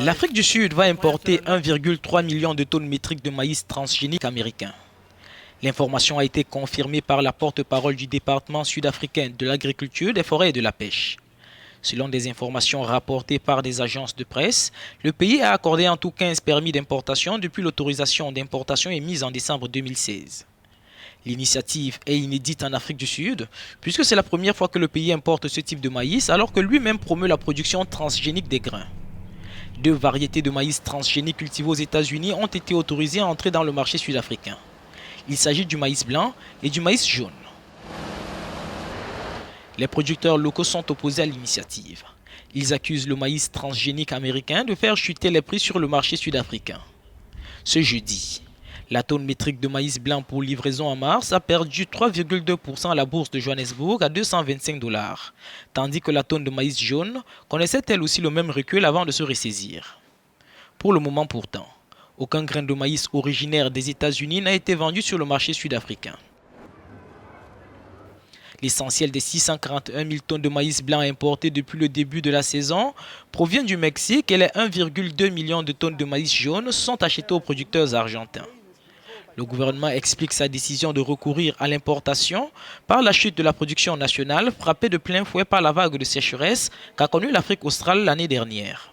L'Afrique du Sud va importer 1,3 million de tonnes métriques de maïs transgénique américain. L'information a été confirmée par la porte-parole du département sud-africain de l'agriculture, des forêts et de la pêche. Selon des informations rapportées par des agences de presse, le pays a accordé en tout 15 permis d'importation depuis l'autorisation d'importation émise en décembre 2016. L'initiative est inédite en Afrique du Sud, puisque c'est la première fois que le pays importe ce type de maïs, alors que lui-même promeut la production transgénique des grains. 2 variétés de maïs transgéniques cultivées aux États-Unis ont été autorisées à entrer dans le marché sud-africain. Il s'agit du maïs blanc et du maïs jaune. Les producteurs locaux sont opposés à l'initiative. Ils accusent le maïs transgénique américain de faire chuter les prix sur le marché sud-africain. Ce jeudi, la tonne métrique de maïs blanc pour livraison en mars a perdu 3,2% à la bourse de Johannesburg à 225 $, tandis que la tonne de maïs jaune connaissait elle aussi le même recul avant de se ressaisir. Pour le moment pourtant, aucun grain de maïs originaire des États-Unis n'a été vendu sur le marché sud-africain. L'essentiel des 641 000 tonnes de maïs blanc importées depuis le début de la saison provient du Mexique et les 1,2 million de tonnes de maïs jaune sont achetées aux producteurs argentins. Le gouvernement explique sa décision de recourir à l'importation par la chute de la production nationale frappée de plein fouet par la vague de sécheresse qu'a connue l'Afrique australe l'année dernière.